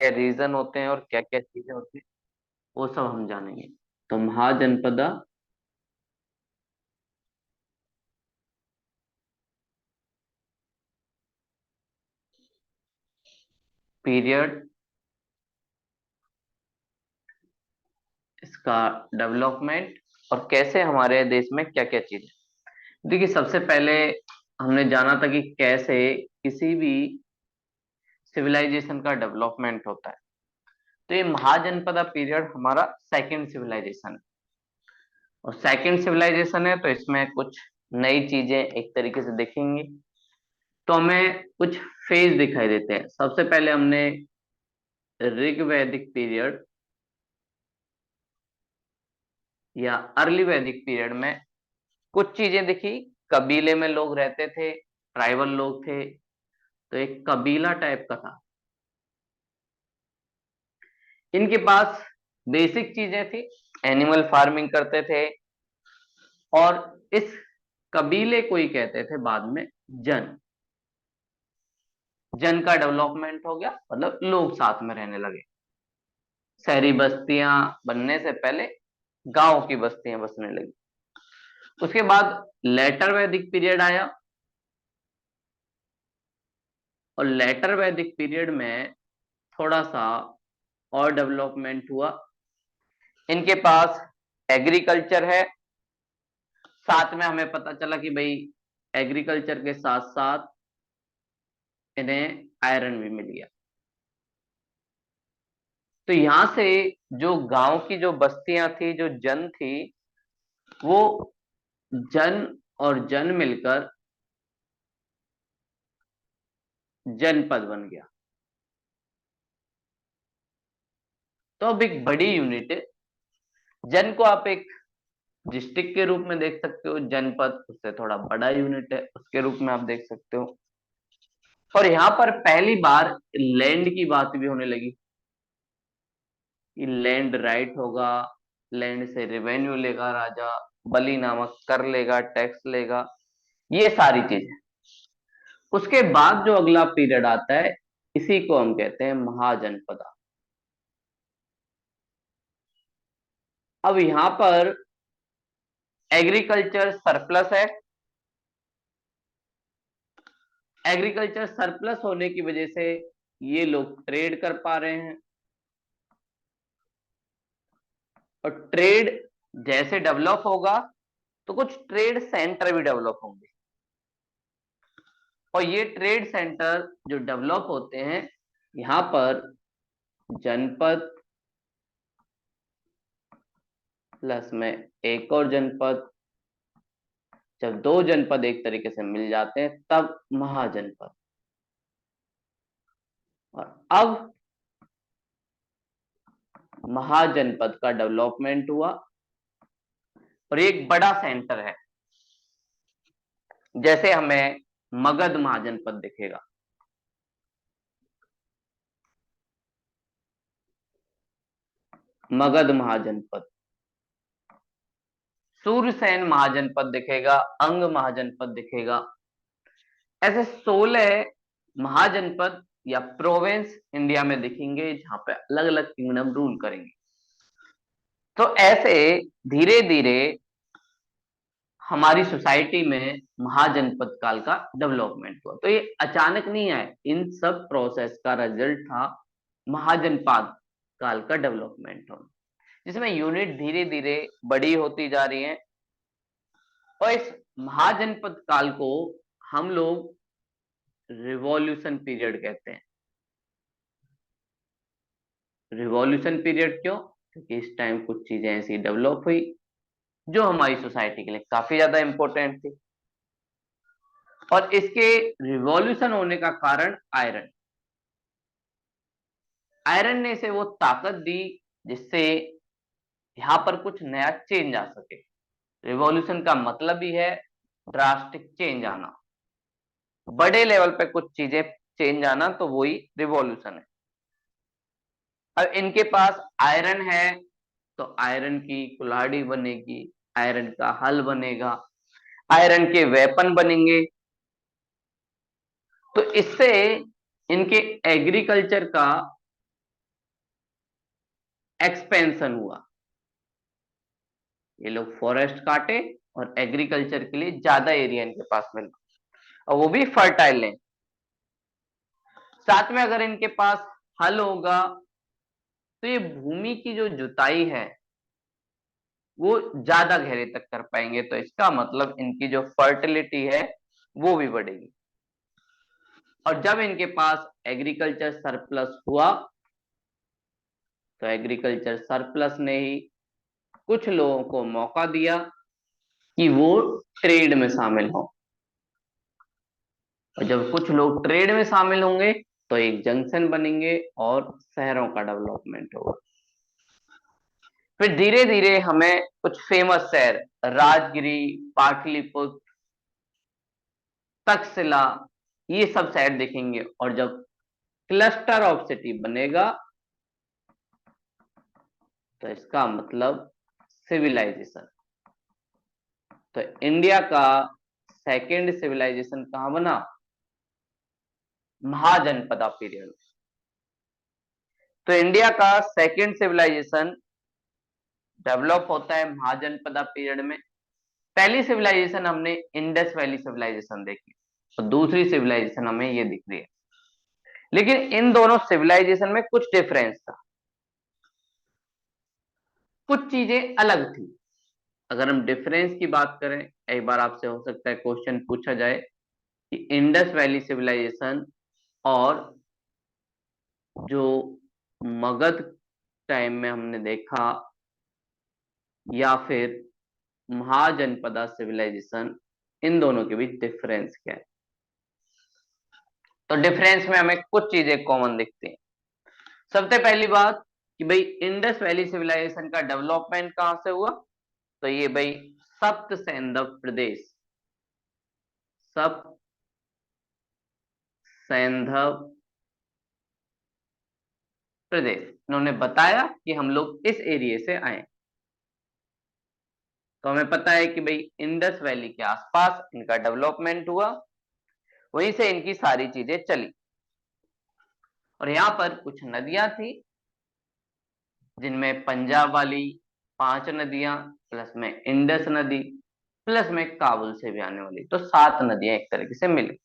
क्या रीजन होते हैं और क्या क्या चीजें होती हैं, वो सब हम जानेंगे। तो महाजनपदा पीरियड, इसका डेवलपमेंट, और कैसे हमारे देश में क्या क्या चीजें। देखिए, सबसे पहले हमने जाना था कि कैसे किसी भी सिविलाइजेशन का डेवलपमेंट होता है। तो ये महाजनपदा पीरियड हमारा सेकंड सिविलाइजेशन है। और सेकंड सिविलाइजेशन है तो इसमें कुछ नई चीजें एक तरीके से देखेंगे। तो हमें कुछ फेज दिखाई देते हैं। सबसे पहले हमने ऋग वैदिक पीरियड या अर्ली वैदिक पीरियड में कुछ चीजें दिखी। कबीले में लोग रहते थे, ट्राइबल लोग थे, तो एक कबीला टाइप का था। इनके पास बेसिक चीजें थी, एनिमल फार्मिंग करते थे। और इस कबीले को ही कहते थे बाद में जन। जन का डेवलपमेंट हो गया, मतलब लोग साथ में रहने लगे। शहरी बस्तियां बनने से पहले गांव की बस्तियां बसने लगी। उसके बाद लेटर वैदिक पीरियड आया। और लेटर वैदिक पीरियड में थोड़ा सा और डेवलपमेंट हुआ। इनके पास एग्रीकल्चर है। साथ में हमें पता चला कि भाई एग्रीकल्चर के साथ साथ इन्हें आयरन भी मिल गया। तो यहां से जो गांव की जो बस्तियां थी, जो जन थी, वो जन और जन मिलकर जनपद बन गया। तो अब एक बड़ी यूनिट है। जन को आप एक डिस्ट्रिक्ट के रूप में देख सकते हो, जनपद उससे थोड़ा बड़ा यूनिट है, उसके रूप में आप देख सकते हो। और यहाँ पर पहली बार लैंड की बात भी होने लगी कि लैंड राइट होगा, लैंड से रेवेन्यू लेगा राजा, बलि नामक कर लेगा, टैक्स लेगा, ये सारी चीजें। उसके बाद जो अगला पीरियड आता है, इसी को हम कहते हैं महाजनपदा। अब यहां पर एग्रीकल्चर सरप्लस है। एग्रीकल्चर सरप्लस होने की वजह से ये लोग ट्रेड कर पा रहे हैं। और ट्रेड जैसे डेवलप होगा तो कुछ ट्रेड सेंटर भी डेवलप होंगे। और ये ट्रेड सेंटर जो डेवलप होते हैं, यहाँ पर जनपद प्लस में एक और जनपद, जब दो जनपद एक तरीके से मिल जाते हैं तब महाजनपद। और अब महाजनपद का डेवलपमेंट हुआ और एक बड़ा सेंटर है। जैसे हमें मगध महाजनपद दिखेगा, मगध महाजनपद, सूरसेन महाजनपद दिखेगा, अंग महाजनपद दिखेगा। ऐसे 16 महाजनपद या प्रोविंस इंडिया में दिखेंगे जहां पे अलग अलग किंगडम रूल करेंगे। तो ऐसे धीरे धीरे हमारी सोसाइटी में महाजनपद काल का डेवलपमेंट हुआ। तो ये अचानक नहीं आए, इन सब प्रोसेस का रिजल्ट था महाजनपद काल का डेवलपमेंट होना, जिसमें यूनिट धीरे धीरे बड़ी होती जा रही है। और इस महाजनपद काल को हम लोग रिवॉल्यूशन पीरियड कहते हैं। रिवॉल्यूशन पीरियड क्यों? क्योंकि इस टाइम कुछ चीजें ऐसी डेवलप हुई जो हमारी सोसाइटी के लिए काफी ज्यादा इंपॉर्टेंट थी। और इसके रिवॉल्यूशन होने का कारण आयरन। आयरन ने इसे वो ताकत दी जिससे यहाँ पर कुछ नया चेंज आ सके। रिवॉल्यूशन का मतलब ही है ड्रास्टिक चेंज आना, बड़े लेवल पे कुछ चीजें चेंज आना, तो वही रिवॉल्यूशन है। अब इनके पास आयरन है तो आयरन की कुल्हाड़ी बनेगी, आयरन का हल बनेगा, आयरन के वेपन बनेंगे। तो इससे इनके एग्रीकल्चर का एक्सपेंशन हुआ, ये लोग फॉरेस्ट काटे और एग्रीकल्चर के लिए ज्यादा एरिया इनके पास मिला, और वो भी फर्टाइल है। साथ में अगर इनके पास हल होगा तो ये भूमि की जो जुताई है वो ज्यादा गहरे तक कर पाएंगे, तो इसका मतलब इनकी जो फर्टिलिटी है वो भी बढ़ेगी। और जब इनके पास एग्रीकल्चर सरप्लस हुआ तो एग्रीकल्चर सरप्लस ने ही कुछ लोगों को मौका दिया कि वो ट्रेड में शामिल हो, और जब कुछ लोग ट्रेड में शामिल होंगे तो एक जंक्शन बनेंगे और शहरों का डेवलपमेंट होगा। फिर धीरे धीरे हमें कुछ फेमस शहर राजगिरी, पाटलिपुत्र, तक्षशिला, ये सब शहर दिखेंगे, और जब क्लस्टर ऑफ सिटी बनेगा तो इसका मतलब सिविलाइजेशन। तो इंडिया का सेकेंड सिविलाइजेशन कहां बना? महाजनपदा पीरियड। तो इंडिया का सेकेंड सिविलाइजेशन डेवलप होता है महाजनपदा पीरियड में। पहली सिविलाइजेशन हमने इंडस वैली सिविलाइजेशन देखी, और दूसरी सिविलाइजेशन हमें ये दिख रही है। लेकिन इन दोनों सिविलाइजेशन में कुछ डिफरेंस था, कुछ चीजें अलग थी। अगर हम डिफरेंस की बात करें, एक बार आपसे हो सकता है क्वेश्चन पूछा जाए कि इंडस वैली सिविलाइजेशन और जो मगध टाइम में हमने देखा, या फिर महाजनपदा सिविलाइजेशन, इन दोनों के बीच डिफरेंस क्या है? तो डिफरेंस में हमें कुछ चीजें कॉमन दिखती हैं। सबसे पहली बात कि भाई इंडस वैली सिविलाइजेशन का डेवलपमेंट कहां से हुआ? तो ये भाई सप्त सैंधव प्रदेश, सप्त सैंधव प्रदेश, इन्होंने बताया कि हम लोग इस एरिया से आए। तो हमें पता है कि भाई इंडस वैली के आसपास इनका डेवलपमेंट हुआ, वहीं से इनकी सारी चीजें चली। और यहाँ पर कुछ नदियां थी, जिनमें पंजाब वाली 5 नदियां, प्लस में इंडस नदी, प्लस में काबुल से भी आने वाली, तो 7 नदियां एक तरीके से मिली।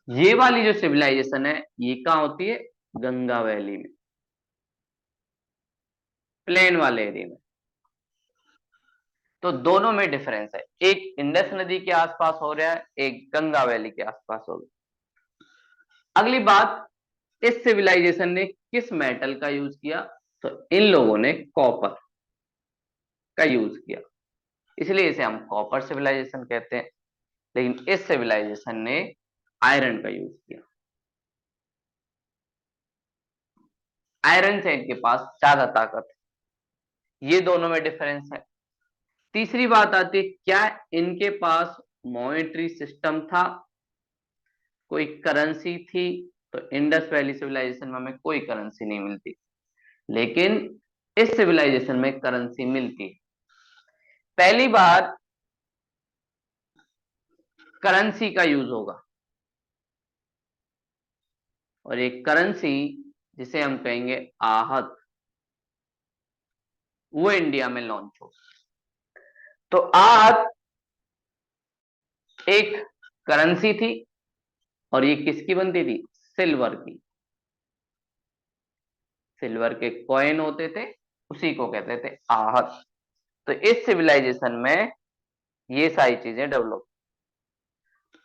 ये वाली जो सिविलाइजेशन है ये कहाँ होती है? गंगा वैली में, प्लेन वाले एरिया में। तो दोनों में डिफरेंस है, एक इंडस नदी के आसपास हो रहा है, एक गंगा वैली के आसपास हो रहा है। अगली बात, इस सिविलाइजेशन ने किस मेटल का यूज किया? तो इन लोगों ने कॉपर का यूज किया, इसलिए इसे हम कॉपर सिविलाइजेशन कहते हैं। लेकिन इस सिविलाइजेशन ने आयरन का यूज किया, आयरन से इनके पास ज्यादा ताकत है। ये दोनों में डिफरेंस है। तीसरी बात आती है, क्या इनके पास मॉनेटरी सिस्टम था, कोई करेंसी थी? तो इंडस वैली सिविलाइजेशन में हमें कोई करेंसी नहीं मिलती, लेकिन इस सिविलाइजेशन में करेंसी मिलती है। पहली बार करेंसी का यूज होगा, और एक करेंसी जिसे हम कहेंगे आहत, वो इंडिया में लॉन्च हो। तो आहत एक करेंसी थी, और ये किसकी बनती थी? सिल्वर की। सिल्वर के कॉइन होते थे, उसी को कहते थे आहत। तो इस सिविलाइजेशन में ये सारी चीजें डेवलप,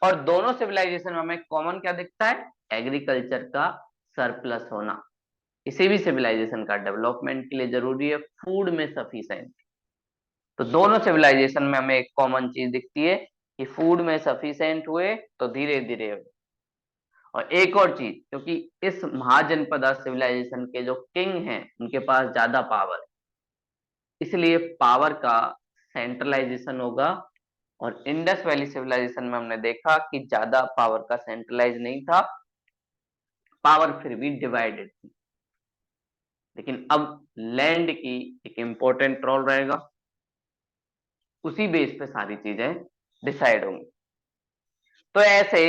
और दोनों सिविलाइजेशन में हमें कॉमन क्या दिखता है? एग्रीकल्चर का सरप्लस होना। किसी भी सिविलाइजेशन का डेवलपमेंट के लिए जरूरी है फूड में सफिशिएंट। तो दोनों सिविलाइजेशन में हमें एक कॉमन चीज दिखती है कि फूड में सफिशिएंट हुए तो धीरे धीरे। और एक और चीज, क्योंकि इस महाजनपदा सिविलाइजेशन के जो किंग हैं उनके पास ज्यादा पावर है, इसलिए पावर का सेंट्रलाइजेशन होगा। और इंडस वैली सिविलाइजेशन में हमने देखा कि ज्यादा पावर का सेंट्रलाइज नहीं था, पावर फिर भी डिवाइडेड थी। लेकिन अब लैंड की एक इंपॉर्टेंट रोल रहेगा, उसी बेस पे सारी चीजें डिसाइड होंगी। तो ऐसे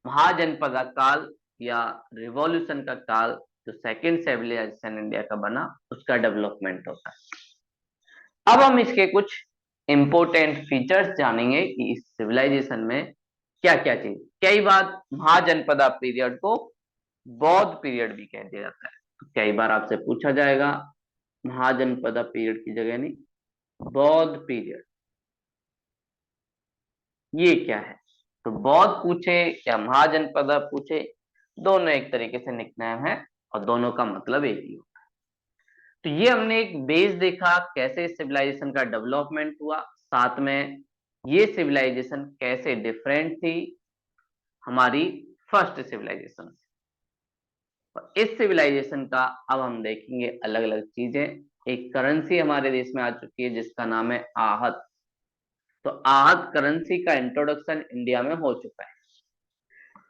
महाजनपदा काल या रिवॉल्यूशन का काल जो सेकंड सिविलाइजेशन इंडिया का बना उसका डेवलपमेंट होता है। अब हम इसके कुछ इंपोर्टेंट फीचर्स जानेंगे कि इस सिविलाइजेशन में क्या क्या चीज। कई बार महाजनपदा पीरियड को बौद्ध पीरियड भी कह दिया जाता है। तो कई बार आपसे पूछा जाएगा महाजनपदा पीरियड की जगह नहीं बौद्ध पीरियड, ये क्या है। तो बौद्ध पूछे या महाजनपदा पूछे, दोनों एक तरीके से निकनेम है और दोनों का मतलब एक ही होता है। तो ये हमने एक बेस देखा कैसे सिविलाइजेशन का डेवलपमेंट हुआ, साथ में ये सिविलाइजेशन कैसे डिफरेंट थी हमारी फर्स्ट सिविलाइजेशन से। और इस सिविलाइजेशन का अब हम देखेंगे अलग अलग चीजें। एक करेंसी हमारे देश में आ चुकी है जिसका नाम है आहत। तो आहत करेंसी का इंट्रोडक्शन इंडिया में हो चुका है।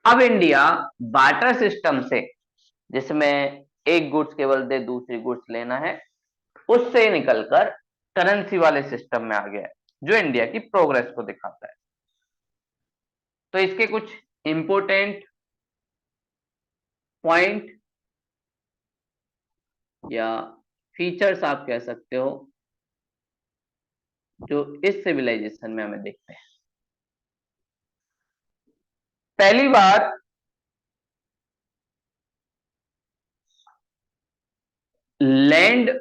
अब इंडिया बार्टर सिस्टम से, जिसमें एक गुड्स केवल दे दूसरी गुड्स लेना है, उससे निकलकर करेंसी वाले सिस्टम में आ गया है जो इंडिया की प्रोग्रेस को दिखाता है। तो इसके कुछ इंपोर्टेंट पॉइंट या फीचर्स आप कह सकते हो जो इस सिविलाइजेशन में हमें दिखते हैं। पहली बार लैंड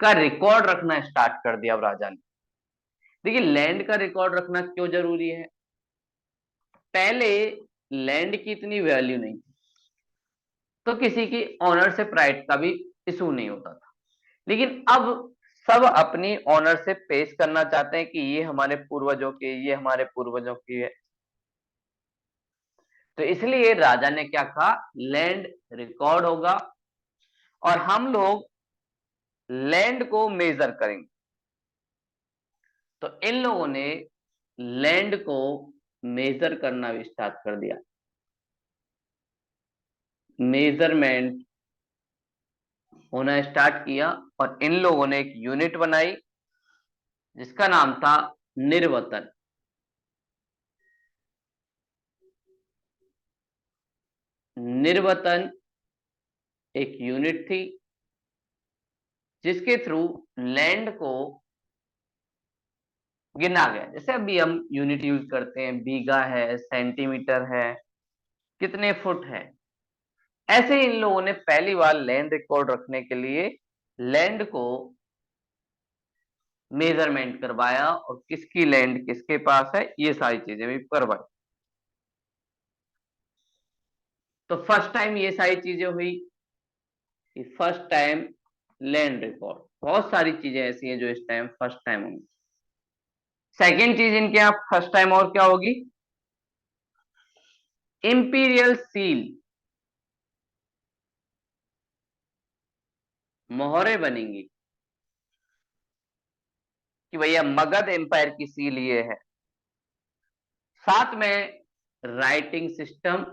का रिकॉर्ड रखना स्टार्ट कर दिया अब राजा ने। देखिए लैंड का रिकॉर्ड रखना क्यों जरूरी है। पहले लैंड की इतनी वैल्यू नहीं थी, तो किसी की ऑनरशिप राइट का भी इशू नहीं होता था। लेकिन अब सब अपनी ऑनर से पेश करना चाहते हैं कि ये हमारे पूर्वजों की, ये हमारे पूर्वजों की है। तो इसलिए राजा ने क्या कहा, लैंड रिकॉर्ड होगा और हम लोग लैंड को मेजर करेंगे। तो इन लोगों ने लैंड को मेजर करना भी स्टार्ट कर दिया। मेजरमेंट होना स्टार्ट किया और इन लोगों ने एक यूनिट बनाई जिसका नाम था निर्वतन। निर्वतन एक यूनिट थी जिसके थ्रू लैंड को गिना गया। जैसे अभी हम यूनिट यूज करते हैं, बीघा है, सेंटीमीटर है, कितने फुट है। ऐसे इन लोगों ने पहली बार लैंड रिकॉर्ड रखने के लिए लैंड को मेजरमेंट करवाया और किसकी लैंड किसके पास है ये सारी चीजें भी करवाई। तो फर्स्ट टाइम ये सारी चीजें हुई कि फर्स्ट टाइम लैंड रिकॉर्ड। बहुत सारी चीजें ऐसी हैं जो इस टाइम फर्स्ट टाइम होंगी। सेकेंड चीज इनके यहाँ फर्स्ट टाइम और क्या होगी, इंपीरियल सील, मोहरे बनेंगी कि भैया मगध एम्पायर की सील ये है। साथ में राइटिंग सिस्टम,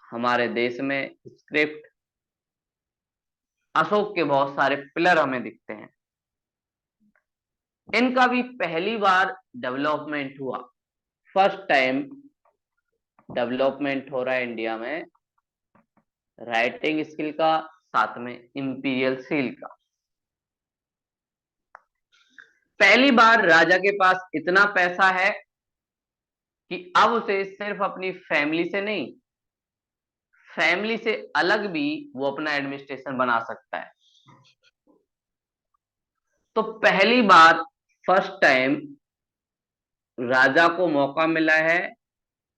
हमारे देश में स्क्रिप्ट, अशोक के बहुत सारे पिलर हमें दिखते हैं, इनका भी पहली बार डेवलपमेंट हुआ। फर्स्ट टाइम डेवलपमेंट हो रहा है इंडिया में राइटिंग स्किल का, साथ में इंपीरियल सील का। पहली बार राजा के पास इतना पैसा है कि अब उसे सिर्फ अपनी फैमिली से नहीं, फैमिली से अलग भी वो अपना एडमिनिस्ट्रेशन बना सकता है। तो पहली बार फर्स्ट टाइम राजा को मौका मिला है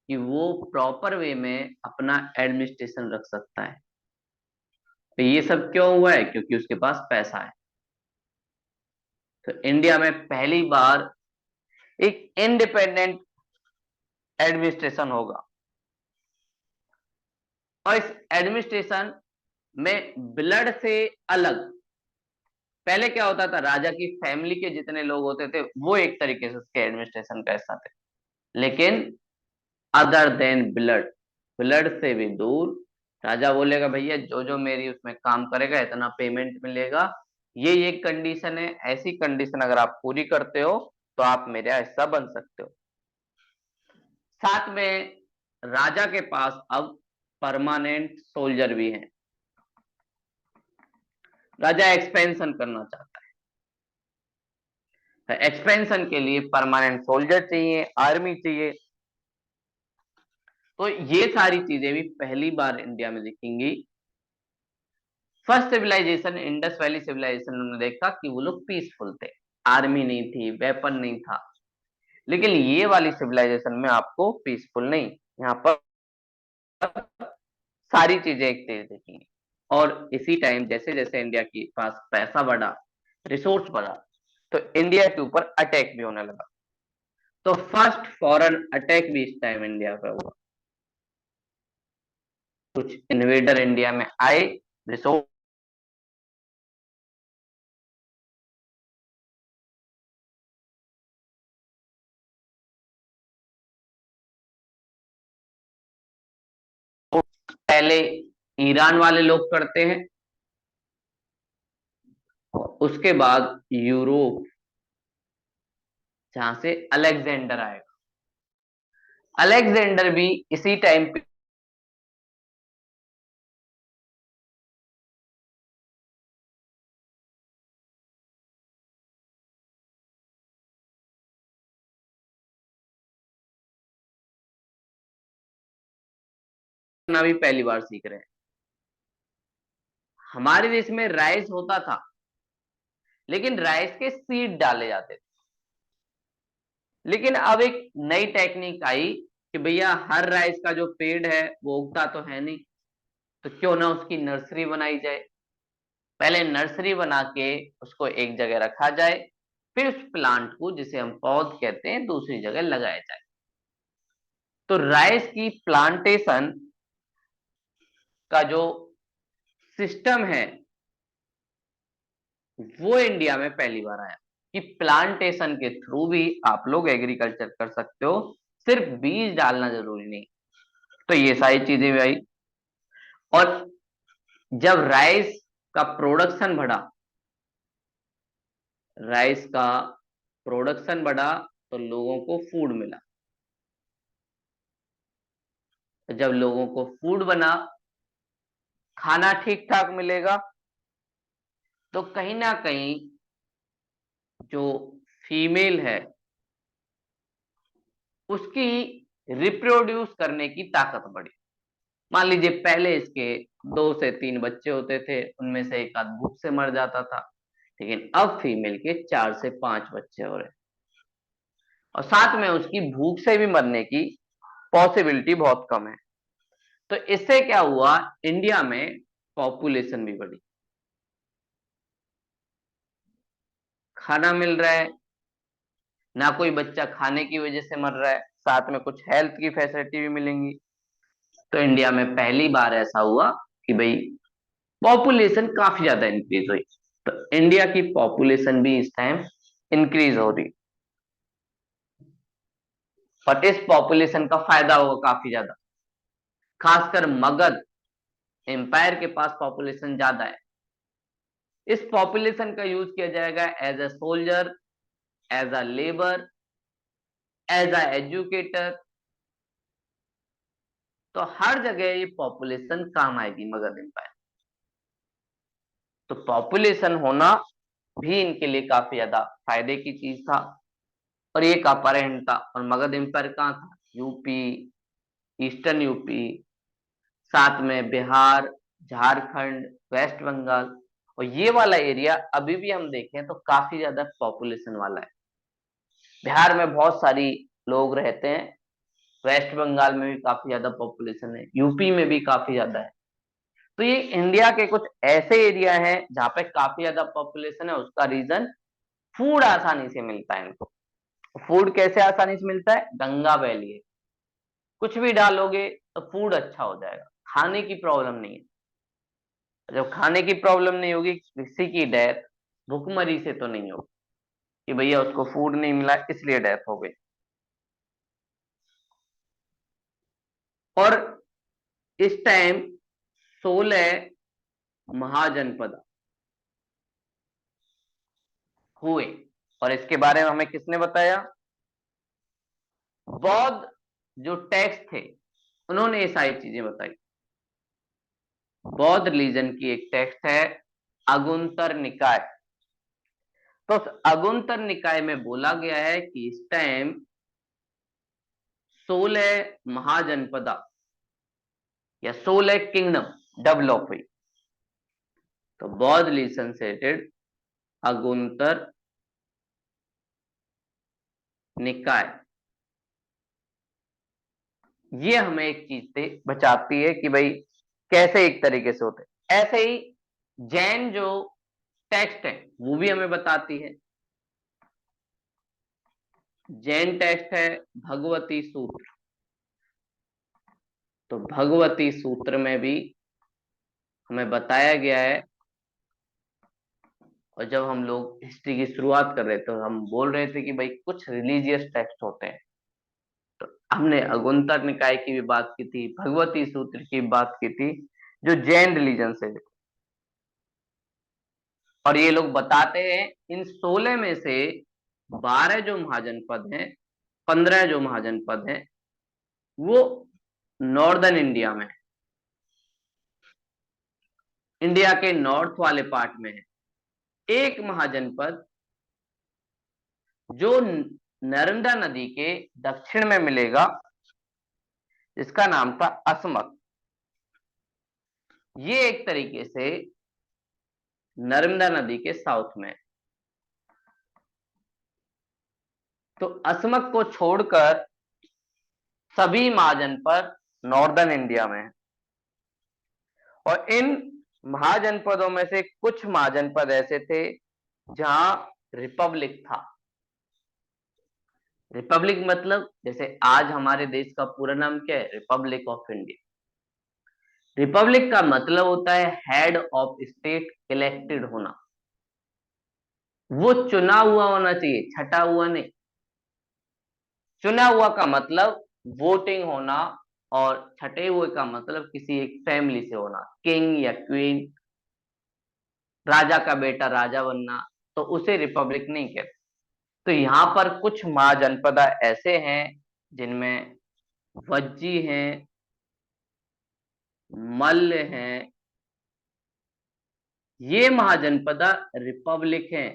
कि वो प्रॉपर वे में अपना एडमिनिस्ट्रेशन रख सकता है। तो ये सब क्यों हुआ है, क्योंकि उसके पास पैसा है। तो इंडिया में पहली बार एक इंडिपेंडेंट एडमिनिस्ट्रेशन होगा और इस एडमिनिस्ट्रेशन में ब्लड से अलग, पहले क्या होता था राजा की फैमिली के जितने लोग होते थे वो एक तरीके से उसके एडमिनिस्ट्रेशन का हिस्सा थे, लेकिन अदर देन ब्लड, ब्लड से भी दूर, राजा बोलेगा भैया जो जो मेरी उसमें काम करेगा इतना पेमेंट मिलेगा, ये कंडीशन है, ऐसी कंडीशन अगर आप पूरी करते हो तो आप मेरा हिस्सा बन सकते हो। साथ में राजा के पास अब परमानेंट सोल्जर भी हैं। राजा एक्सपेंशन करना चाहता है, एक्सपेंशन के लिए परमानेंट सोल्जर चाहिए, आर्मी चाहिए। तो ये सारी चीजें भी पहली बार इंडिया में दिखेंगी। First civilization, Indus valley civilization, उन्होंने देखा कि वो लोग पीसफुल थे, आर्मी नहीं थी, वेपन नहीं था। लेकिन ये वाली सिविलाइजेशन में आपको पीसफुल नहीं, यहाँ पर सारी चीजें एक तेज दिखेंगी। और इसी टाइम जैसे जैसे इंडिया के पास पैसा बढ़ा, रिसोर्स बढ़ा, तो इंडिया के ऊपर अटैक भी होने लगा। तो फर्स्ट फॉरेन अटैक भी इस टाइम इंडिया पे हुआ। कुछ इन्वेडर इंडिया में आए, रिसोर्स पहले ईरान वाले लोग करते हैं, उसके बाद यूरोप, जहां से अलेक्जेंडर आएगा। अलेक्जेंडर भी इसी टाइम पे ना भी पहली बार सीख रहे हैं। हमारे देश में राइस होता था, लेकिन राइस के सीड डाले जाते थे। लेकिन अब एक नई टेक्निक आई कि भैया हर राइस का जो पेड़ है वो उगता तो है नहीं, तो क्यों ना उसकी नर्सरी बनाई जाए। पहले नर्सरी बना के उसको एक जगह रखा जाए, फिर उस प्लांट को, जिसे हम पौध कहते हैं, दूसरी जगह लगाया जाए। तो राइस की प्लांटेशन का जो सिस्टम है वो इंडिया में पहली बार आया, कि प्लांटेशन के थ्रू भी आप लोग एग्रीकल्चर कर सकते हो, सिर्फ बीज डालना जरूरी नहीं। तो ये सारी चीजें भी आई। और जब राइस का प्रोडक्शन बढ़ा, राइस का प्रोडक्शन बढ़ा, तो लोगों को फूड मिला। तो जब लोगों को फूड बना, खाना ठीक ठाक मिलेगा, तो कहीं ना कहीं जो फीमेल है उसकी रिप्रोड्यूस करने की ताकत बढ़ी। मान लीजिए पहले इसके 2 से 3 बच्चे होते थे, उनमें से एक आध भूख से मर जाता था, लेकिन अब फीमेल के 4 से 5 बच्चे हो रहे हैं, और साथ में उसकी भूख से भी मरने की पॉसिबिलिटी बहुत कम है। तो इससे क्या हुआ, इंडिया में पॉपुलेशन भी बढ़ी, खाना मिल रहा है, ना कोई बच्चा खाने की वजह से मर रहा है, साथ में कुछ हेल्थ की फैसिलिटी भी मिलेंगी। तो इंडिया में पहली बार ऐसा हुआ कि भाई पॉपुलेशन काफी ज्यादा इंक्रीज हुई। तो इंडिया की पॉपुलेशन भी इस टाइम इंक्रीज हो रही, और इस पॉपुलेशन का फायदा होगा काफी ज्यादा। खासकर मगध एम्पायर के पास पॉपुलेशन ज्यादा है। इस पॉपुलेशन का यूज किया जाएगा as a soldier, as a labour, as a educator. तो हर जगह ये पॉपुलेशन काम आएगी मगध एम्पायर। तो पॉपुलेशन होना भी इनके लिए काफी ज्यादा फायदे की चीज था, और ये का अपहरण था। और मगध एम्पायर कहाँ था, यूपी, ईस्टर्न यूपी, साथ में बिहार, झारखंड, वेस्ट बंगाल। और ये वाला एरिया अभी भी हम देखें तो काफी ज्यादा पॉपुलेशन वाला है। बिहार में बहुत सारी लोग रहते हैं, वेस्ट बंगाल में भी काफी ज्यादा पॉपुलेशन है, यूपी में भी काफी ज्यादा है। तो ये इंडिया के कुछ ऐसे एरिया हैं जहाँ पे काफी ज्यादा पॉपुलेशन है। उसका रीजन फूड आसानी से मिलता है इनको। फूड कैसे आसानी से मिलता है, गंगा वैली है, कुछ भी डालोगे तो फूड अच्छा हो जाएगा, खाने की प्रॉब्लम नहीं है। जब खाने की प्रॉब्लम नहीं होगी, किसी की डेथ भुखमरी से तो नहीं होगी कि भैया उसको फूड नहीं मिला इसलिए डेथ हो गई। और इस टाइम 16 महाजनपद हुए, और इसके बारे में हमें किसने बताया, बौद्ध जो टेक्स्ट थे उन्होंने ये सारी चीजें बताई। बौद्ध रिलीजन की एक टेक्स्ट है अगुंतर निकाय। तो उस अगुंतर निकाय में बोला गया है कि इस टाइम 16 महाजनपदा या 16 किंगडम डेवलप हुई। तो बौद्ध रिलीजन से रिलेटेड अगुंतर निकाय, ये हमें एक चीज से बचाती है कि भाई कैसे एक तरीके से होते हैं। ऐसे ही जैन जो टेक्स्ट है वो भी हमें बताती है। जैन टेक्स्ट है भगवती सूत्र। तो भगवती सूत्र में भी हमें बताया गया है, और जब हम लोग हिस्ट्री की शुरुआत कर रहे थे तो हम बोल रहे थे कि भाई कुछ रिलीजियस टेक्स्ट होते हैं। तो हमने अगुंतर निकाय की भी बात की थी, भगवती सूत्र की बात की थी, जो जैन रिलीजन से है। और ये लोग बताते हैं इन 16 में से 12 जो महाजनपद हैं, 15 जो महाजनपद हैं, वो नॉर्दर्न इंडिया में है, इंडिया के नॉर्थ वाले पार्ट में है। एक महाजनपद जो नर्मदा नदी के दक्षिण में मिलेगा, जिसका नाम था असमक। ये एक तरीके से नर्मदा नदी के साउथ में है। तो असमक को छोड़कर सभी महाजनपद नॉर्दर्न इंडिया में है। और इन महाजनपदों में से कुछ महाजनपद ऐसे थे जहां रिपब्लिक था। रिपब्लिक मतलब जैसे आज हमारे देश का पूरा नाम क्या है, रिपब्लिक ऑफ इंडिया। रिपब्लिक का मतलब होता है हेड ऑफ स्टेट इलेक्टेड होना। वो चुना हुआ होना चाहिए, छटा हुआ नहीं। चुना हुआ का मतलब वोटिंग होना, और छठे हुए का मतलब किसी एक फैमिली से होना, किंग या क्वीन, राजा का बेटा राजा बनना, तो उसे रिपब्लिक नहीं कहते। तो यहाँ पर कुछ महाजनपद ऐसे हैं जिनमें वज्जी हैं, मल्ल हैं। ये महाजनपद रिपब्लिक हैं।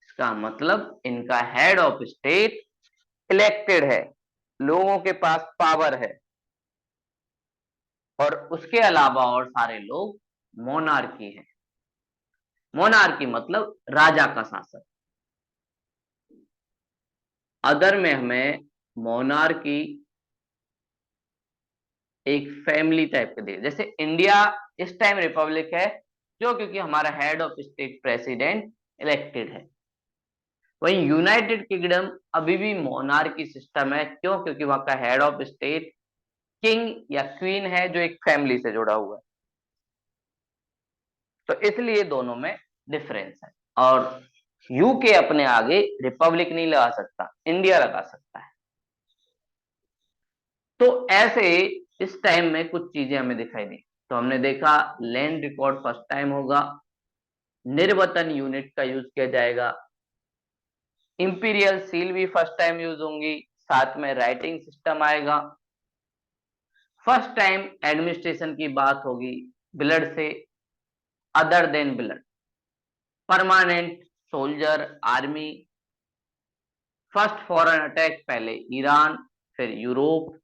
इसका मतलब इनका हेड ऑफ स्टेट इलेक्टेड है, लोगों के पास पावर है। और उसके अलावा और सारे लोग मोनार्की हैं। मोनार्की मतलब राजा का शासन। अदर में हमें मोनार्की एक फैमिली टाइप के दे, जैसे इंडिया इस टाइम रिपब्लिक है क्यों, क्योंकि हमारा head of state president elected है। वहीं यूनाइटेड किंगडम अभी भी मोनार्की सिस्टम है, क्यों, क्योंकि वहां का हेड ऑफ स्टेट किंग या क्वीन है जो एक फैमिली से जुड़ा हुआ है। तो इसलिए दोनों में डिफरेंस है। और यूके अपने आगे रिपब्लिक नहीं लगा सकता, इंडिया लगा सकता है। तो ऐसे इस टाइम में कुछ चीजें हमें दिखाई दी। तो हमने देखा लैंड रिकॉर्ड फर्स्ट टाइम होगा, निर्वतन यूनिट का यूज किया जाएगा, इंपीरियल सील भी फर्स्ट टाइम यूज होंगी, साथ में राइटिंग सिस्टम आएगा। फर्स्ट टाइम एडमिनिस्ट्रेशन की बात होगी ब्लड से, other than blood, permanent soldier army. First foreign attack पहले ईरान फिर यूरोप,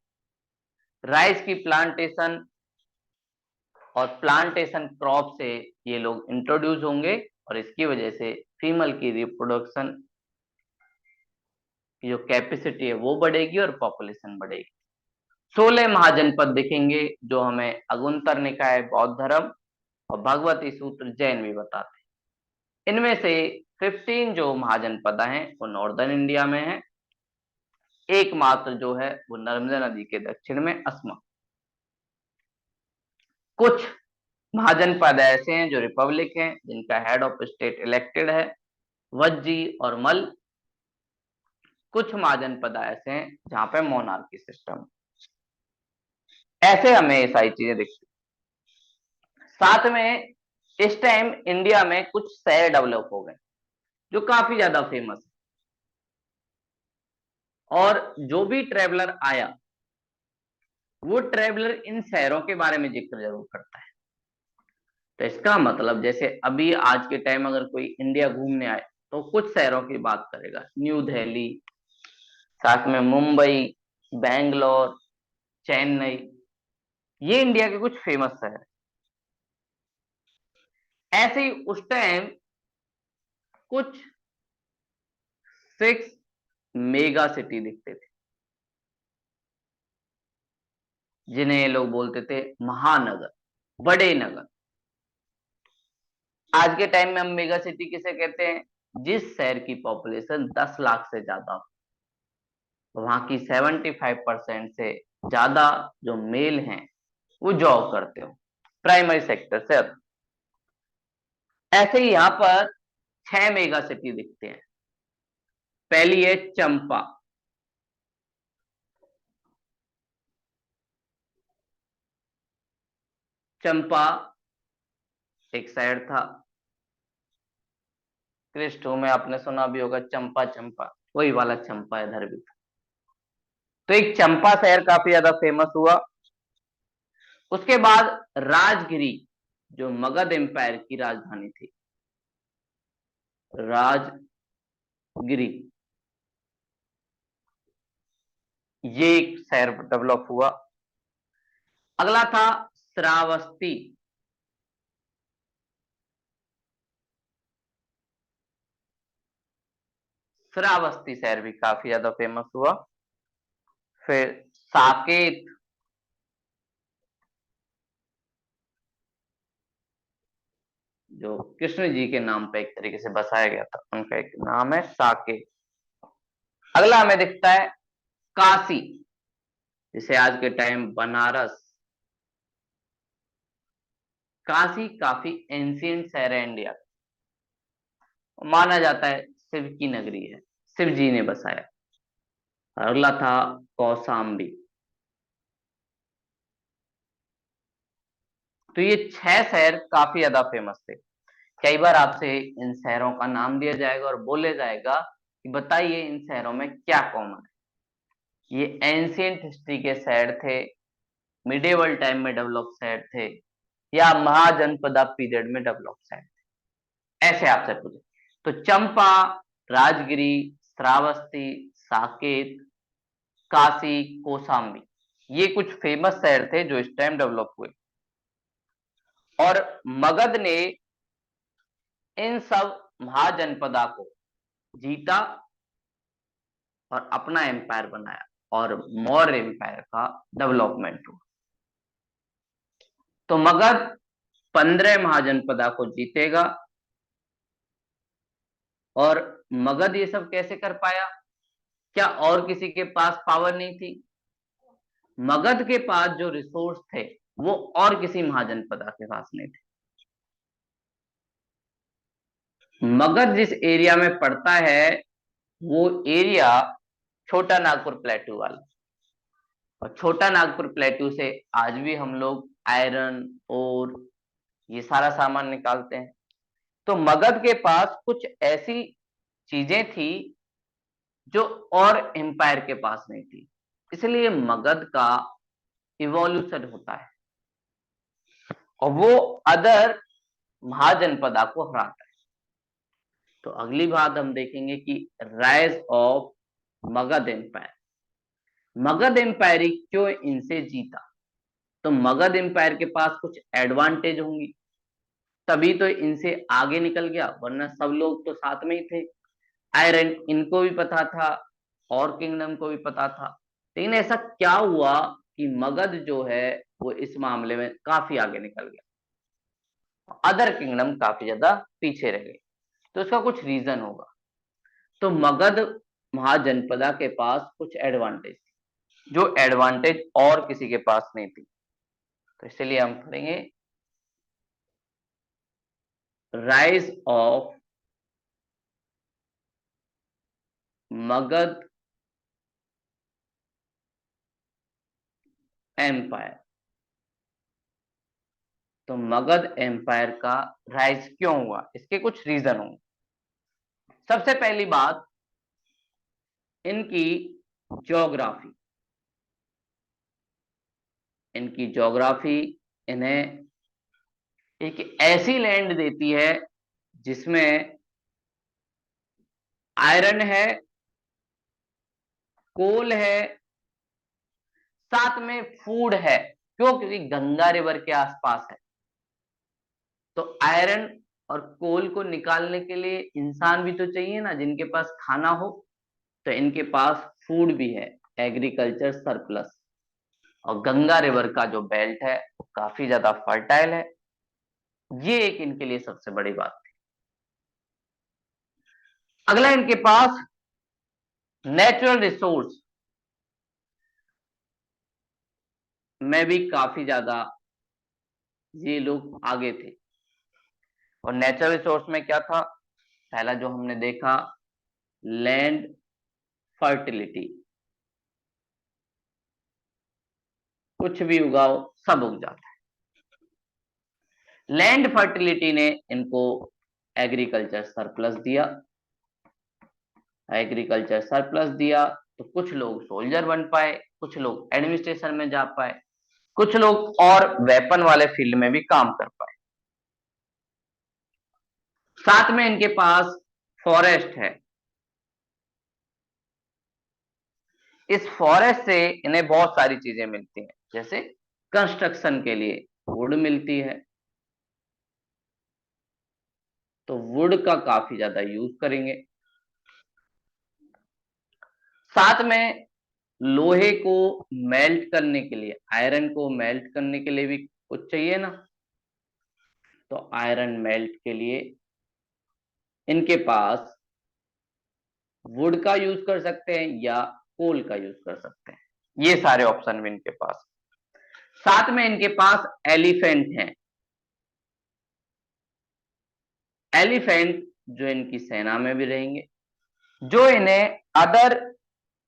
राइस की प्लांटेशन और प्लांटेशन क्रॉप से ये लोग इंट्रोड्यूस होंगे, और इसकी वजह से फीमेल की रिप्रोडक्शन की जो कैपेसिटी है वो बढ़ेगी और पॉपुलेशन बढ़ेगी। 16 महाजनपद दिखेंगे जो हमें अगुंतर निकाय बौद्ध धर्म और भगवती सूत्र जैन भी बताते हैं। इनमें से 15 जो महाजनपद हैं वो नॉर्दर्न इंडिया में है, एकमात्र जो है वो नर्मदा नदी के दक्षिण में असम। कुछ महाजनपद ऐसे हैं जो रिपब्लिक हैं, जिनका हेड ऑफ स्टेट इलेक्टेड है, वज्जी और मल। कुछ महाजनपद ऐसे हैं जहां पे मोनार्की सिस्टम। ऐसे हमें ये सारी चीजें दिखती। साथ में इस टाइम इंडिया में कुछ शहर डेवलप हो गए जो काफी ज्यादा फेमस है। और जो भी ट्रेवलर आया वो ट्रेवलर इन शहरों के बारे में जिक्र जरूर करता है। तो इसका मतलब जैसे अभी आज के टाइम अगर कोई इंडिया घूमने आए तो कुछ शहरों की बात करेगा, न्यू दिल्ली, साथ में मुंबई, बैंगलोर, चेन्नई, ये इंडिया के कुछ फेमस शहर। ऐसे ही उस टाइम कुछ 6 मेगा सिटी दिखते थे जिन्हें लोग बोलते थे महानगर, बड़े नगर। आज के टाइम में हम मेगा सिटी किसे कहते हैं? जिस शहर की पॉपुलेशन 10 लाख से ज्यादा हो, वहां की 75% से ज्यादा जो मेल हैं वो जॉब करते हो प्राइमरी सेक्टर से। ऐसे ही यहाँ पर 6 मेगा सिटी दिखते हैं। पहली है चंपा। चंपा एक शहर था, क्रिस्टो में आपने सुना भी होगा, चंपा चंपा, वही वाला चंपा इधर भी था। तो एक चंपा शहर काफी ज्यादा फेमस हुआ। उसके बाद राजगिरी, जो मगध एम्पायर की राजधानी थी, राजगिरी, ये एक शहर डेवलप हुआ। अगला था श्रावस्ती। श्रावस्ती शहर भी काफी ज्यादा फेमस हुआ। फिर साकेत, जो कृष्ण जी के नाम पे एक तरीके से बसाया गया था, उनका एक नाम है साकेत। अगला हमें दिखता है काशी, जिसे आज के टाइम बनारस। काशी काफी एंशियंट शहर है इंडिया का, माना जाता है शिव की नगरी है, शिव जी ने बसाया। अगला था कौशाम्बी। तो ये 6 शहर काफी ज्यादा फेमस थे। कई बार आपसे इन शहरों का नाम दिया जाएगा और बोले जाएगा कि बताइए इन शहरों में क्या कॉमन है। ये एंशियंट हिस्ट्री के शहर थे, मिडेवल टाइम में डेवलप शहर थे, या महाजनपदा पीरियड में डेवलप शहर थे, ऐसे आपसे पूछे। तो चंपा, राजगिरी, श्रावस्ती, साकेत, काशी, कोसाम्बी, ये कुछ फेमस शहर थे जो इस टाइम डेवलप हुए। और मगध ने इन सब महाजनपदा को जीता और अपना एम्पायर बनाया और मौर्य एम्पायर का डेवलपमेंट हुआ। तो मगध 15 महाजनपदा को जीतेगा। और मगध ये सब कैसे कर पाया? क्या और किसी के पास पावर नहीं थी? मगध के पास जो रिसोर्स थे वो और किसी महाजनपदा के पास नहीं थे। मगध जिस एरिया में पड़ता है वो एरिया छोटा नागपुर प्लेटू वाला, और छोटा नागपुर प्लेटू से आज भी हम लोग आयरन और ये सारा सामान निकालते हैं। तो मगध के पास कुछ ऐसी चीजें थी जो और एम्पायर के पास नहीं थी, इसलिए मगध का इवोल्यूशन होता है और वो अदर महाजनपदा को हराता है। तो अगली बात हम देखेंगे कि rise of Magadh empire. Magadh empire क्यों इनसे जीता? तो मगध एम्पायर के पास कुछ एडवांटेज होंगी, तभी तो इनसे आगे निकल गया, वरना सब लोग तो साथ में ही थे। आयरन इनको भी पता था और किंगडम को भी पता था, लेकिन ऐसा क्या हुआ कि मगध जो है वो इस मामले में काफी आगे निकल गया, अदर किंगडम काफी ज्यादा पीछे रह गए। तो इसका कुछ रीजन होगा। तो मगध महाजनपदा के पास कुछ एडवांटेज थी जो एडवांटेज और किसी के पास नहीं थी। तो इसलिए हम करेंगे राइज ऑफ मगध एम्पायर। तो मगध एम्पायर का राइज क्यों हुआ, इसके कुछ रीजन होंगे। सबसे पहली बात, इनकी ज्योग्राफी, इनकी ज्योग्राफी इन्हें एक ऐसी लैंड देती है जिसमें आयरन है, कोल है, साथ में फूड है। क्यों? क्योंकि गंगा रिवर के आसपास है। तो आयरन और कोल को निकालने के लिए इंसान भी तो चाहिए ना, जिनके पास खाना हो। तो इनके पास फूड भी है, एग्रीकल्चर सरप्लस। और गंगा रिवर का जो बेल्ट है वो काफी ज्यादा फर्टाइल है। ये एक इनके लिए सबसे बड़ी बात थी। अगला, इनके पास नेचुरल रिसोर्स में भी काफी ज्यादा ये लोग आगे थे। और नेचुरल रिसोर्स में क्या था? पहला जो हमने देखा, लैंड फर्टिलिटी। कुछ भी उगाओ सब उग जाता है। लैंड फर्टिलिटी ने इनको एग्रीकल्चर सरप्लस दिया। एग्रीकल्चर सरप्लस दिया तो कुछ लोग सोल्जर बन पाए, कुछ लोग एडमिनिस्ट्रेशन में जा पाए, कुछ लोग और वेपन वाले फील्ड में भी काम कर पाए। साथ में इनके पास फॉरेस्ट है। इस फॉरेस्ट से इन्हें बहुत सारी चीजें मिलती हैं, जैसे कंस्ट्रक्शन के लिए वुड मिलती है, तो वुड का काफी ज्यादा यूज करेंगे। साथ में लोहे को मेल्ट करने के लिए, आयरन को मेल्ट करने के लिए भी कुछ चाहिए ना, तो आयरन मेल्ट के लिए इनके पास वुड का यूज कर सकते हैं या कोल का यूज कर सकते हैं। ये सारे ऑप्शन भी इनके पास। साथ में इनके पास एलिफेंट हैं। एलिफेंट जो इनकी सेना में भी रहेंगे, जो इन्हें अदर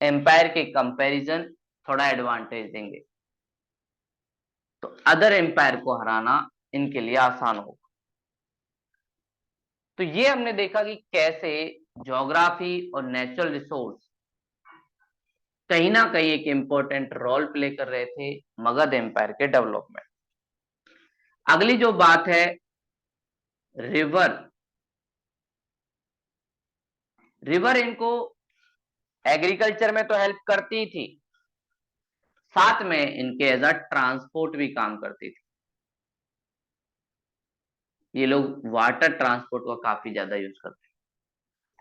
एम्पायर के कंपैरिजन थोड़ा एडवांटेज देंगे। तो अदर एम्पायर को हराना इनके लिए आसान होगा। तो ये हमने देखा कि कैसे ज्योग्राफी और नेचुरल रिसोर्स कहीं ना कहीं एक इंपॉर्टेंट रोल प्ले कर रहे थे मगध एम्पायर के डेवलपमेंट। अगली जो बात है, रिवर। रिवर इनको एग्रीकल्चर में तो हेल्प करती थी, साथ में इनके एज अ ट्रांसपोर्ट भी काम करती थी। ये लोग वाटर ट्रांसपोर्ट का काफी ज्यादा यूज करते हैं।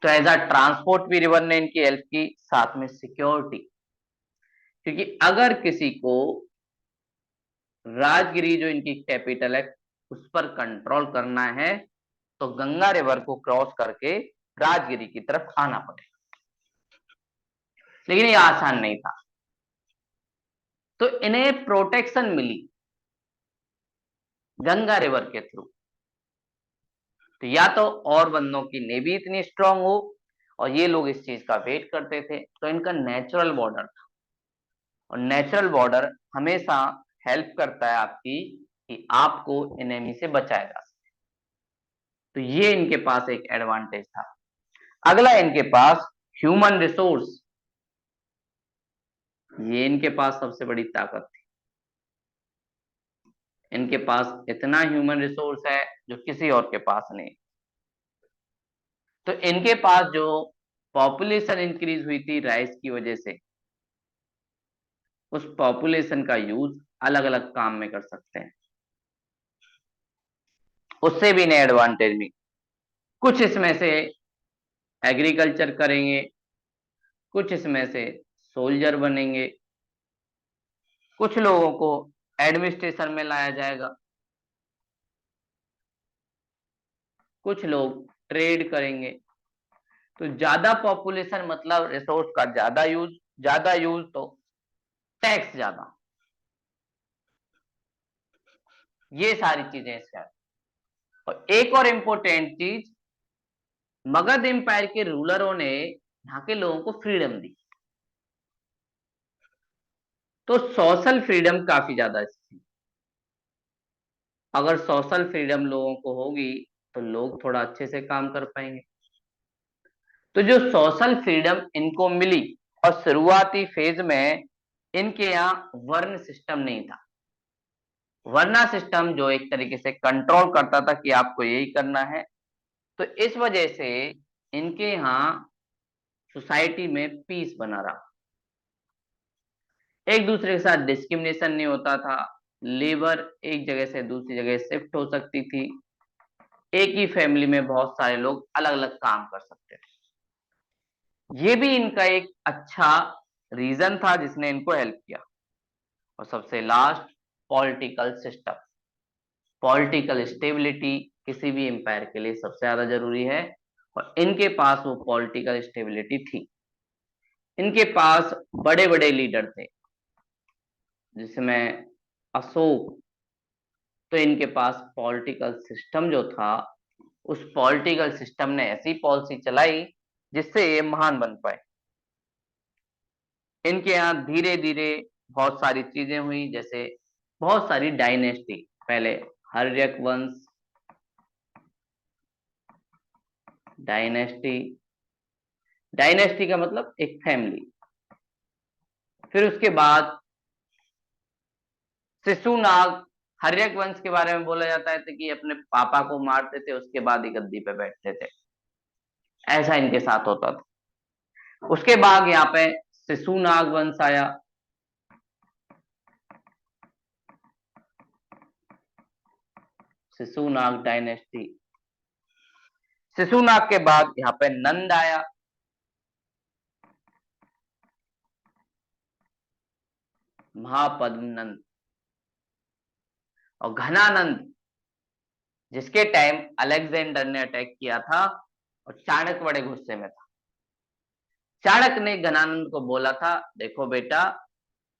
तो एज अ ट्रांसपोर्ट भी रिवर ने इनकी हेल्प की, साथ में सिक्योरिटी। क्योंकि अगर किसी को राजगिरी जो इनकी कैपिटल है उस पर कंट्रोल करना है, तो गंगा रिवर को क्रॉस करके राजगिरी की तरफ आना पड़ेगा। लेकिन ये आसान नहीं था, तो इन्हें प्रोटेक्शन मिली गंगा रिवर के थ्रू। तो या तो और बंदों की नेवी इतनी स्ट्रांग हो, और ये लोग इस चीज का वेट करते थे, तो इनका नेचुरल बॉर्डर था। और नेचुरल बॉर्डर हमेशा हेल्प करता है आपकी कि आपको एनिमी से बचाया जा सके। तो ये इनके पास एक एडवांटेज था। अगला इनके पास ह्यूमन रिसोर्स। ये इनके पास सबसे बड़ी ताकत थी। इनके पास इतना ह्यूमन रिसोर्स है जो किसी और के पास नहीं। तो इनके पास जो पॉपुलेशन इंक्रीज हुई थी राइस की वजह से, उस पॉपुलेशन का यूज अलग अलग काम में कर सकते हैं। उससे भी इन्हें एडवांटेज मिली। कुछ इसमें से एग्रीकल्चर करेंगे, कुछ इसमें से सोल्जर बनेंगे, कुछ लोगों को एडमिनिस्ट्रेशन में लाया जाएगा, कुछ लोग ट्रेड करेंगे। तो ज्यादा पॉपुलेशन मतलब रिसोर्स का ज्यादा यूज, ज्यादा यूज तो टैक्स ज्यादा। ये सारी चीजें इसका। और एक और इंपॉर्टेंट चीज, मगध एम्पायर के रूलरों ने यहाँ के लोगों को फ्रीडम दी। तो सोशल फ्रीडम काफी ज्यादा थी। अगर सोशल फ्रीडम लोगों को होगी तो लोग थोड़ा अच्छे से काम कर पाएंगे। तो जो सोशल फ्रीडम इनको मिली, और शुरुआती फेज में इनके यहाँ वर्ण सिस्टम नहीं था। वरना सिस्टम जो एक तरीके से कंट्रोल करता था कि आपको यही करना है। तो इस वजह से इनके यहाँ सोसाइटी में पीस बना रहा, एक दूसरे के साथ डिस्क्रिमिनेशन नहीं होता था, लेबर एक जगह से दूसरी जगह शिफ्ट हो सकती थी, एक ही फैमिली में बहुत सारे लोग अलग अलग काम कर सकते थे। ये भी इनका एक अच्छा रीजन था जिसने इनको हेल्प किया। और सबसे last, political system. Political stability किसी भी एम्पायर के लिए सबसे ज्यादा जरूरी है, और इनके पास वो पॉलिटिकल स्टेबिलिटी थी। इनके पास बड़े बड़े लीडर थे, जिसमें अशोक। तो इनके पास पॉलिटिकल सिस्टम जो था, उस पॉलिटिकल सिस्टम ने ऐसी पॉलिसी चलाई जिससे ये महान बन पाए। इनके यहाँ धीरे धीरे बहुत सारी चीजें हुई, जैसे बहुत सारी डायनेस्टी। पहले हर्यक वंश, डायनेस्टी। डायनेस्टी का मतलब एक फैमिली। फिर उसके बाद शिशुनाग। हर्यक वंश के बारे में बोला जाता है कि अपने पापा को मारते थे, उसके बाद ही गद्दी पे बैठते थे। ऐसा इनके साथ होता था। उसके बाद यहाँ पे शिशुनाग वंश आया। शिशुनाग डायनेस्टी। शिशुनाग के बाद यहाँ पे नंद आया। महापद्म नंद। और घनानंद, जिसके टाइम अलेक्जेंडर ने अटैक किया था और चाणक्य बड़े गुस्से में था। चाणक्य ने घनानंद को बोला था, देखो बेटा,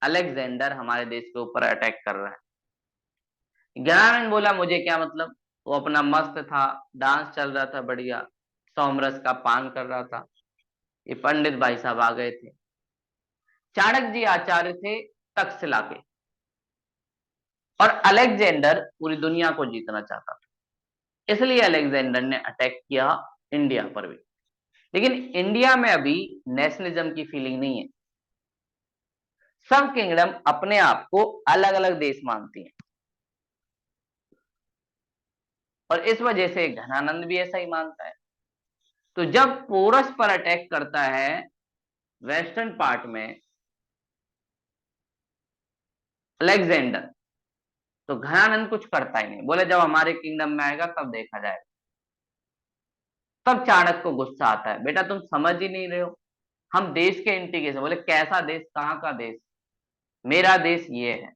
अलेक्जेंडर हमारे देश के ऊपर अटैक कर रहा है। ज्ञानानंद बोला, मुझे क्या मतलब। वो अपना मस्त था, डांस चल रहा था बढ़िया, सोमरस का पान कर रहा था। ये पंडित भाई साहब आ गए थे। चाणक्य जी आचार्य थे तक्षशिला के, और अलेक्जेंडर पूरी दुनिया को जीतना चाहता था। इसलिए अलेक्जेंडर ने अटैक किया इंडिया पर भी। लेकिन इंडिया में अभी नेशनलिज्म की फीलिंग नहीं है। सब किंगडम अपने आप को अलग अलग देश मानती हैं, और इस वजह से घनानंद भी ऐसा ही मानता है। तो जब पोरस पर अटैक करता है वेस्टर्न पार्ट में अलेक्जेंडर, तो घनानंद कुछ करता ही नहीं, बोले जब हमारे किंगडम में आएगा तब देखा जाएगा। तब चाणक्य को गुस्सा आता है, बेटा तुम समझ ही नहीं रहे हो, हम देश के इंटीग्रेशन। बोले कैसा देश, कहाँ का देश? मेरा देश ये है,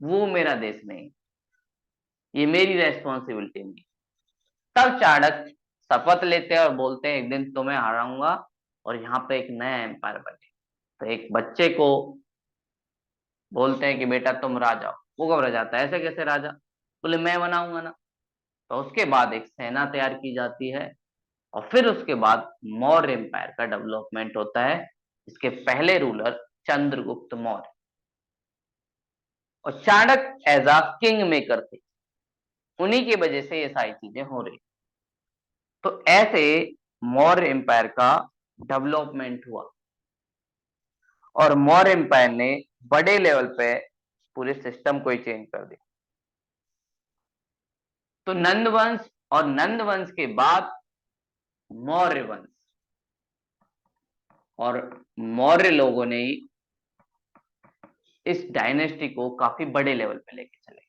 वो मेरा देश नहीं, ये मेरी रेस्पॉन्सिबिलिटी नहीं। तब चाणक्य शपथ लेते हैं और बोलते हैं, एक दिन तुम्हें हराऊंगा और यहाँ पे एक नया एम्पायर बने। तो एक बच्चे को बोलते हैं कि बेटा तुम राजा हो। वो घबरा जाता है, ऐसे कैसे राजा? बोले मैं बनाऊंगा ना। तो उसके बाद एक सेना तैयार की जाती है, और फिर उसके बाद मौर्य एम्पायर का डेवलपमेंट होता है, इसके पहले रूलर चंद्रगुप्त मौर्य। और Chanakya as a king maker थे, उन्हीं की वजह से ये सारी चीजें हो रही। तो ऐसे मौर्य एम्पायर का डेवलपमेंट हुआ, और मौर्य एम्पायर ने बड़े लेवल पे पूरे सिस्टम को ही चेंज कर दिया। तो नंद वंश, और नंद वंश के बाद मौर्य वंश, और मौर्य लोगों ने ही इस डायनेस्टी को काफी बड़े लेवल पे लेके चले।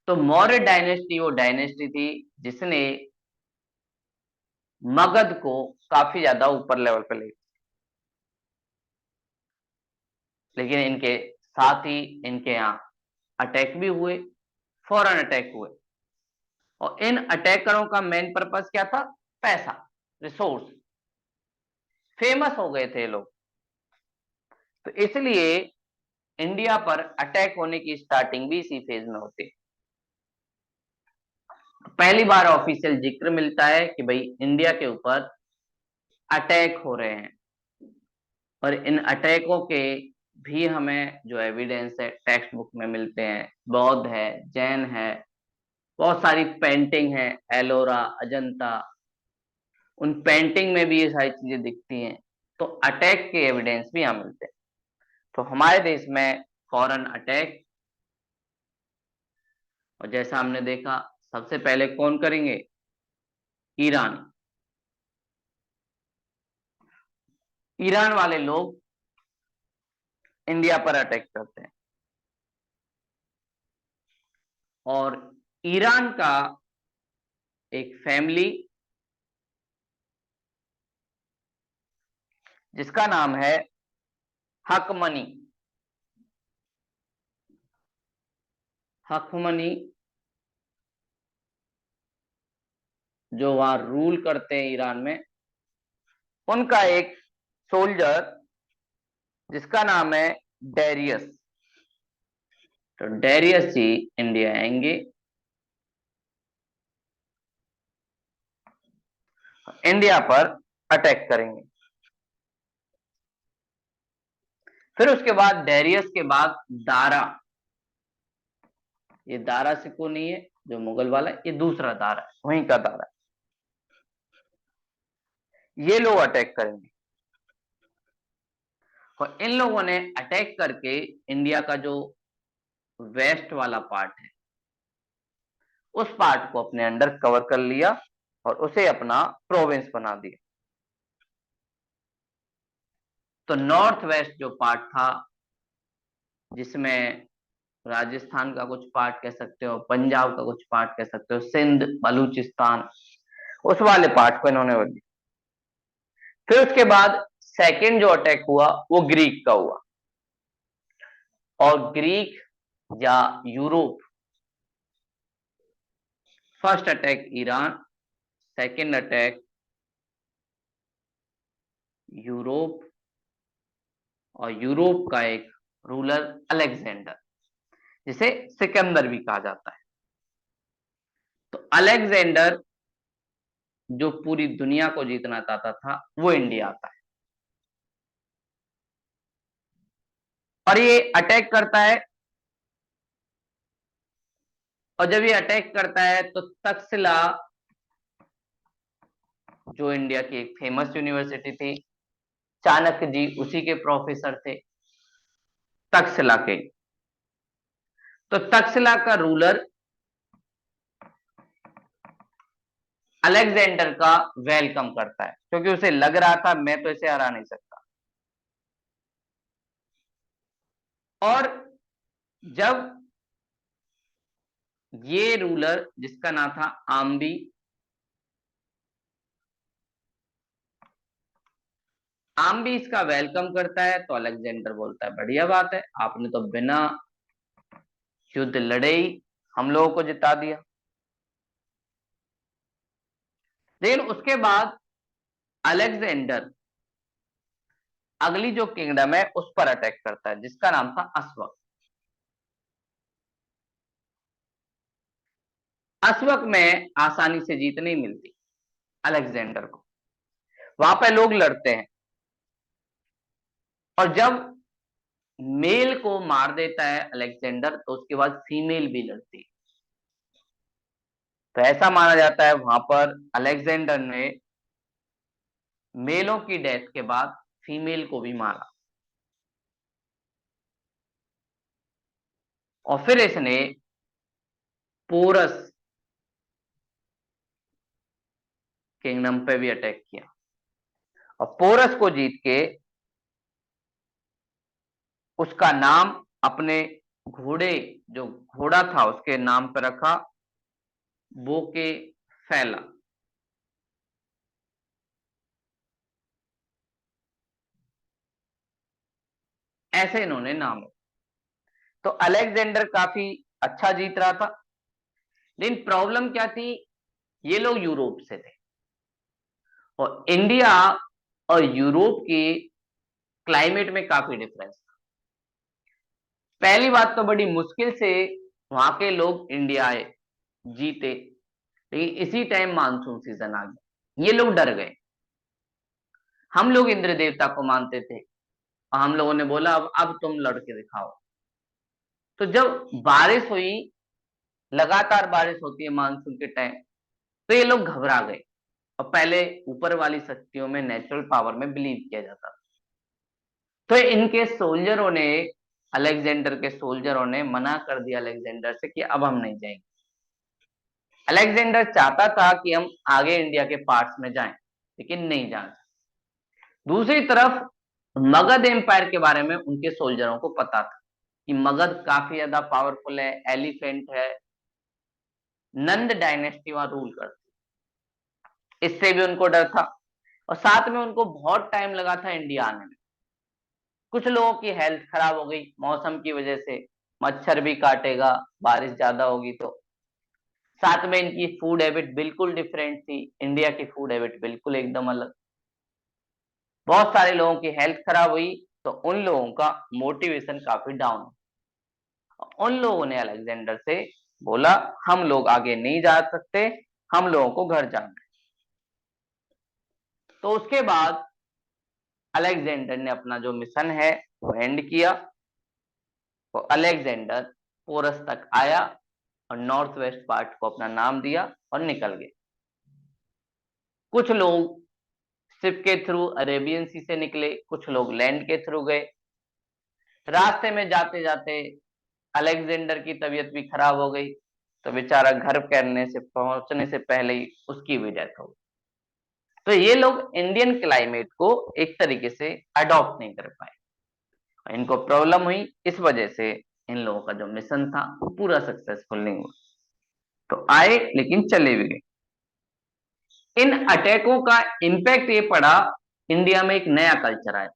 तो मौर्य डायनेस्टी वो डायनेस्टी थी जिसने मगध को काफी ज्यादा ऊपर लेवल पे ले। लेकिन इनके साथ ही इनके यहाँ अटैक भी हुए, फॉरेन अटैक हुए। और इन अटैकरों का मेन पर्पस क्या था? पैसा, रिसोर्स। फेमस हो गए थे ये लोग, तो इसलिए इंडिया पर अटैक होने की स्टार्टिंग भी इसी फेज में होती है। पहली बार ऑफिशियल जिक्र मिलता है कि भाई इंडिया के ऊपर अटैक हो रहे हैं, और इन अटैकों के भी हमें जो एविडेंस है टेक्स्ट बुक में मिलते हैं। बौद्ध है, जैन है, बहुत सारी पेंटिंग है, एलोरा, अजंता, उन पेंटिंग में भी ये सारी चीजें दिखती हैं। तो अटैक के एविडेंस भी यहां मिलते हैं। तो हमारे देश में फॉरेन अटैक, और जैसा हमने देखा सबसे पहले कौन करेंगे, ईरान। ईरान वाले लोग इंडिया पर अटैक करते हैं, और ईरान का एक फैमिली जिसका नाम है हकमनी, हकमनी जो वहां रूल करते हैं ईरान में, उनका एक सोल्जर जिसका नाम है डेरियस। तो डेरियस जी इंडिया आएंगे, इंडिया पर अटैक करेंगे। फिर उसके बाद डेरियस के बाद दारा, ये दारा सिको नहीं है जो मुगल वाला, ये दूसरा दारा है, वहीं का दारा, ये लोग अटैक करेंगे। और इन लोगों ने अटैक करके इंडिया का जो वेस्ट वाला पार्ट है उस पार्ट को अपने अंडर कवर कर लिया और उसे अपना प्रोविंस बना दिया। तो नॉर्थ वेस्ट जो पार्ट था, जिसमें राजस्थान का कुछ पार्ट कह सकते हो, पंजाब का कुछ पार्ट कह सकते हो, सिंध, बलूचिस्तान, उस वाले पार्ट को इन्होंने बना दिया। फिर उसके बाद सेकंड जो अटैक हुआ वो ग्रीक का हुआ, और ग्रीक या Europe, first attack Iran, second attack Europe, और यूरोप का एक रूलर अलेक्जेंडर, जिसे सिकंदर भी कहा जाता है। तो अलेक्जेंडर जो पूरी दुनिया को जीतना चाहता था वो इंडिया आता है, और ये अटैक करता है। और जब ये अटैक करता है तो तक्षशिला, जो इंडिया की एक फेमस यूनिवर्सिटी थी, चाणक्य जी उसी के प्रोफेसर थे, तक्षशिला के। तो तक्षशिला का रूलर अलेक्जेंडर का वेलकम करता है, क्योंकि उसे लग रहा था मैं तो इसे हरा नहीं सकता। और जब ये रूलर जिसका नाम था आम्बी, आम्बी इसका वेलकम करता है, तो अलेक्जेंडर बोलता है बढ़िया बात है, आपने तो बिना युद्ध लड़े ही हम लोगों को जिता दिया। लेकिन उसके बाद अलेक्जेंडर अगली जो किंगडम है उस पर अटैक करता है, जिसका नाम था अस्वक। अस्वक में आसानी से जीत नहीं मिलती अलेक्जेंडर को, वहां पे लोग लड़ते हैं, और जब मेल को मार देता है अलेक्जेंडर तो उसके बाद फीमेल भी लड़ती है। तो ऐसा माना जाता है वहां पर अलेक्जेंडर ने मेलों की डेथ के बाद फीमेल को भी मारा, और फिर इसने पोरस किंगडम पे भी अटैक किया, और पोरस को जीत के उसका नाम अपने घोड़े, जो घोड़ा था उसके नाम पर रखा, बोके फैला। ऐसे इन्होंने नाम रखा। तो अलेक्जेंडर काफी अच्छा जीत रहा था, लेकिन प्रॉब्लम क्या थी, ये लोग यूरोप से थे, और इंडिया और यूरोप की क्लाइमेट में काफी डिफरेंस था। पहली बात तो बड़ी मुश्किल से वहां के लोग इंडिया आए, जीते, लेकिन इसी टाइम मानसून सीजन आ गया, ये लोग डर गए। हम लोग इंद्र देवता को मानते थे, और हम लोगों ने बोला अब तुम लड़के दिखाओ। तो जब बारिश हुई, लगातार बारिश होती है मानसून के टाइम, तो ये लोग घबरा गए, और पहले ऊपर वाली शक्तियों में, नेचुरल पावर में बिलीव किया जाता था। तो इनके सोल्जरों ने, अलेक्जेंडर के सोल्जरों ने मना कर दिया अलेक्जेंडर से कि अब हम नहीं जाएंगे। अलेक्जेंडर चाहता था कि हम आगे इंडिया के पार्ट्स में जाएं, लेकिन नहीं जा सकते। दूसरी तरफ मगध एम्पायर के बारे में उनके सोल्जरों को पता था कि मगध काफी ज्यादा पावरफुल है, एलिफेंट है, नंद डायनेस्टी वहां रूल करती, इससे भी उनको डर था। और साथ में उनको बहुत टाइम लगा था इंडिया आने में। कुछ लोगों की हेल्थ खराब हो गई मौसम की वजह से, मच्छर भी काटेगा, बारिश ज्यादा होगी तो। साथ में इनकी फूड हैबिट बिल्कुल डिफरेंट थी, इंडिया की फूड हैबिट बिल्कुल एकदम अलग। बहुत सारे लोगों की हेल्थ खराब हुई, तो उन लोगों का मोटिवेशन काफी डाउन। उन लोगों ने अलेक्जेंडर से बोला, हम लोग आगे नहीं जा सकते, हम लोगों को घर जाना है। तो उसके बाद अलेक्जेंडर ने अपना जो मिशन है वो एंड किया। तो अलेक्जेंडर पोरस तक आया और नॉर्थ वेस्ट पार्ट को अपना नाम दिया और निकल गए। कुछ लोग शिप के थ्रू अरेबियन सी से निकले, कुछ लोग लैंड के थ्रू गए। रास्ते में जाते जाते अलेक्जेंडर की तबीयत भी खराब हो गई, तो बेचारा घर करने से पहुंचने से पहले ही उसकी भी डेथ हो गई। तो ये लोग इंडियन क्लाइमेट को एक तरीके से अडॉप्ट नहीं कर पाए, इनको प्रॉब्लम हुई, इस वजह से इन लोगों का जो मिशन था वो पूरा सक्सेसफुल नहीं हुआ। तो आए लेकिन चले भी गए। इन अटैकों का इम्पैक्ट ये पड़ा, इंडिया में एक नया कल्चर आया।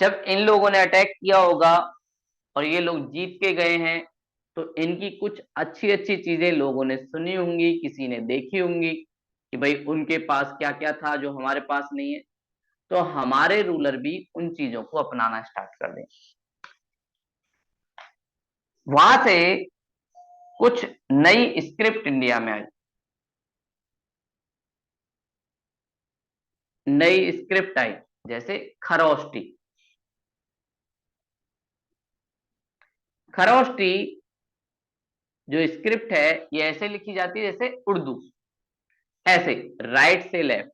जब इन लोगों ने अटैक किया होगा और ये लोग जीत के गए हैं, तो इनकी कुछ अच्छी अच्छी चीजें लोगों ने सुनी होंगी, किसी ने देखी होंगी कि भाई उनके पास क्या क्या था जो हमारे पास नहीं है। तो हमारे रूलर भी उन चीजों को अपनाना स्टार्ट कर दें। वहां से कुछ नई स्क्रिप्ट इंडिया में आई। नई स्क्रिप्ट आई जैसे खरोष्टी। खरोष्टी जो स्क्रिप्ट है ये ऐसे लिखी जाती है जैसे उर्दू, ऐसे राइट से लेफ्ट।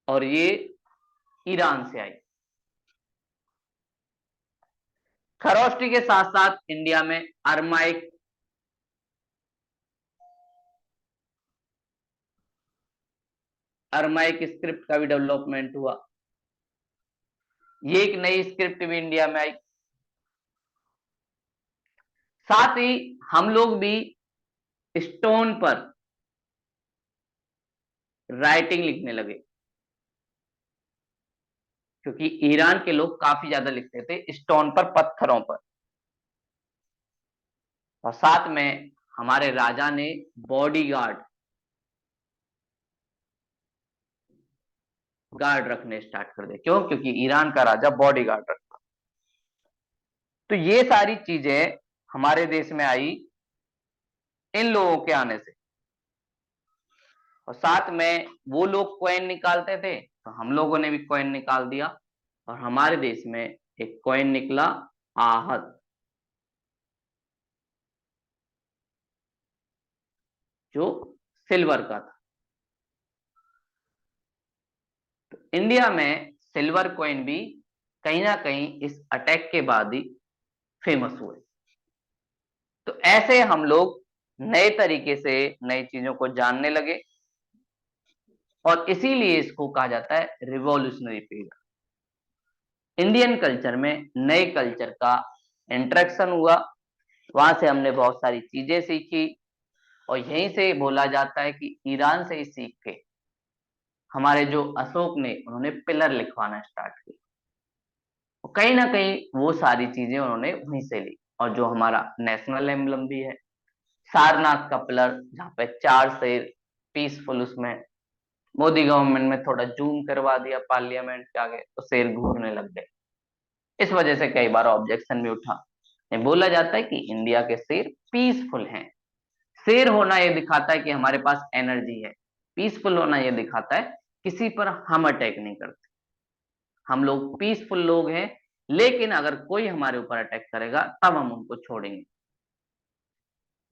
और ये ईरान से आई। खरोष्टी के साथ साथ इंडिया में अरमाइक, अरमाइक स्क्रिप्ट का भी डेवलपमेंट हुआ। ये एक नई स्क्रिप्ट भी इंडिया में आई। साथ ही हम लोग भी स्टोन पर राइटिंग लिखने लगे, क्योंकि ईरान के लोग काफी ज्यादा लिखते थे स्टोन पर, पत्थरों पर। और साथ में हमारे राजा ने बॉडीगार्ड, गार्ड रखने स्टार्ट कर दिए। क्यों? क्योंकि ईरान का राजा बॉडीगार्ड रखता। तो ये सारी चीजें हमारे देश में आई इन लोगों के आने से। और साथ में वो लोग कॉइन निकालते थे, तो हम लोगों ने भी कॉइन निकाल दिया, और हमारे देश में एक कॉइन निकला, आहत, जो सिल्वर का था। तो इंडिया में सिल्वर कॉइन भी कहीं ना कहीं इस अटैक के बाद ही फेमस हुए। तो ऐसे हम लोग नए तरीके से नई चीजों को जानने लगे, और इसीलिए इसको कहा जाता है रिवॉल्यूशनरी पीरियड। इंडियन कल्चर में नए कल्चर का इंट्रैक्शन हुआ, वहां से हमने बहुत सारी चीजें सीखी। और यहीं से बोला जाता है कि ईरान से ही सीख के हमारे जो अशोक ने, उन्होंने पिलर लिखवाना स्टार्ट किया। और कहीं ना कहीं वो सारी चीजें उन्होंने वहीं से ली। और जो हमारा नेशनल एम्बलम भी है, सारनाथ का पिलर, जहाँ पे 4 शेर पीसफुल, उसमें मोदी गवर्नमेंट में थोड़ा जूम करवा दिया पार्लियामेंट के आगे, तो शेर घूरने लग गए। इस वजह से कई बार ऑब्जेक्शन भी उठा। ये बोला जाता है कि इंडिया के शेर पीसफुल हैं। शेर होना ये दिखाता है कि हमारे पास एनर्जी है, पीसफुल होना ये दिखाता है किसी पर हम अटैक नहीं करते, हम लोग पीसफुल लोग हैं। लेकिन अगर कोई हमारे ऊपर अटैक करेगा तब हम उनको छोड़ेंगे।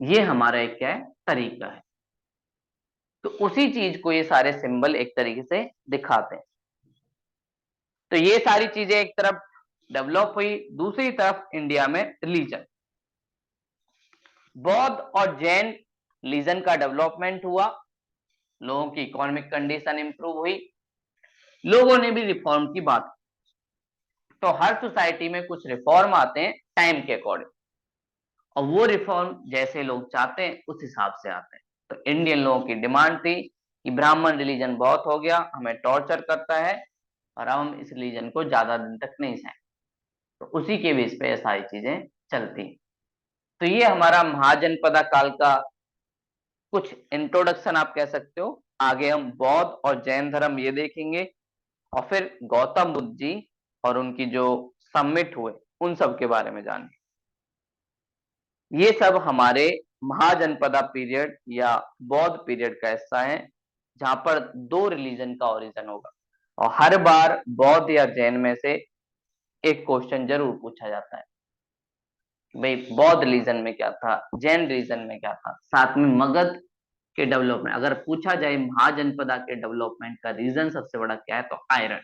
ये हमारा एक क्या है, तरीका है। तो उसी चीज को ये सारे सिंबल एक तरीके से दिखाते हैं। तो ये सारी चीजें एक तरफ डेवलप हुई, दूसरी तरफ इंडिया में रिलीजन, बौद्ध और जैन रिलीजन का डेवलपमेंट हुआ, लोगों की इकोनॉमिक कंडीशन इंप्रूव हुई, लोगों ने भी रिफॉर्म की बात की। तो हर सोसाइटी में कुछ रिफॉर्म आते हैं टाइम के अकॉर्डिंग, और वो रिफॉर्म जैसे लोग चाहते हैं उस हिसाब से आते हैं। तो इंडियन लोगों की डिमांड थी कि ब्राह्मण रिलीजन बहुत हो गया, हमें टॉर्चर करता है और हम इस रिलीजन को ज्यादा दिन तक नहीं सहें। तो उसी के बेस पे ये सारी चीजें चलती। तो ये हमारा महाजनपदा काल का कुछ इंट्रोडक्शन आप कह सकते हो। आगे हम बौद्ध और जैन धर्म ये देखेंगे, और फिर गौतम बुद्ध जी और उनकी जो समिट हुए उन सब के बारे में जानेंगे। ये सब हमारे महाजनपदा पीरियड या बौद्ध पीरियड का हिस्सा है, जहां पर दो रिलीजन का ओरिजिन होगा, और हर बार बौद्ध या जैन में से एक क्वेश्चन जरूर पूछा जाता है, भाई बौद्ध रिलीजन में क्या था, जैन रिलीजन में क्या था। साथ में मगध के डेवलपमेंट, अगर पूछा जाए महाजनपदा के डेवलपमेंट का रीजन सबसे बड़ा क्या है, तो आयरन।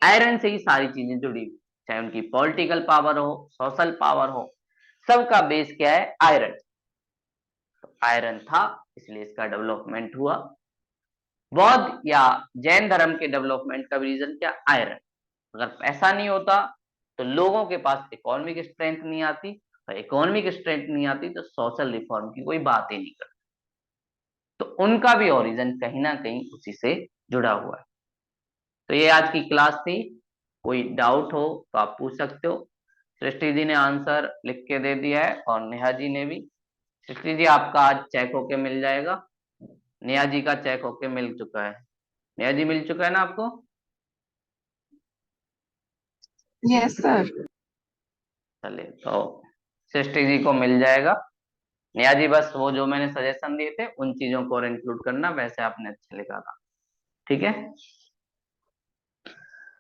आयरन से ही सारी चीजें जुड़ी हुई, चाहे उनकी पॉलिटिकल पावर हो, सोशल पावर हो, सबका बेस क्या है, आयरन। तो आयरन था, इसलिए इसका डेवलपमेंट हुआ। बौद्ध या जैन धर्म के डेवलपमेंट का रीजन क्या, आयरन। अगर पैसा नहीं होता तो लोगों के पास इकोनॉमिक स्ट्रेंथ नहीं आती, और इकोनॉमिक स्ट्रेंथ नहीं आती तो सोशल रिफॉर्म की कोई बात ही नहीं करती। तो उनका भी ओरिजिन कहीं ना कहीं उसी से जुड़ा हुआ है। तो ये आज की क्लास थी। कोई डाउट हो तो आप पूछ सकते हो। सृष्टि जी ने आंसर लिख के दे दिया है, और नेहा जी ने भी। सृष्टि जी आपका आज चेक होके मिल जाएगा। नेहा जी का चेक होके मिल चुका है। नेहा जी मिल चुका है ना आपको? Yes sir. चलिए, तो सृष्टि जी को मिल जाएगा। नेहा जी बस वो जो मैंने सजेशन दिए थे उन चीजों को और इंक्लूड करना, वैसे आपने अच्छा लिखा था। ठीक है,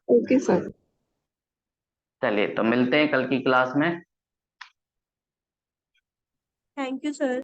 ओके सर। चलिए तो मिलते हैं कल की क्लास में। Thank you sir.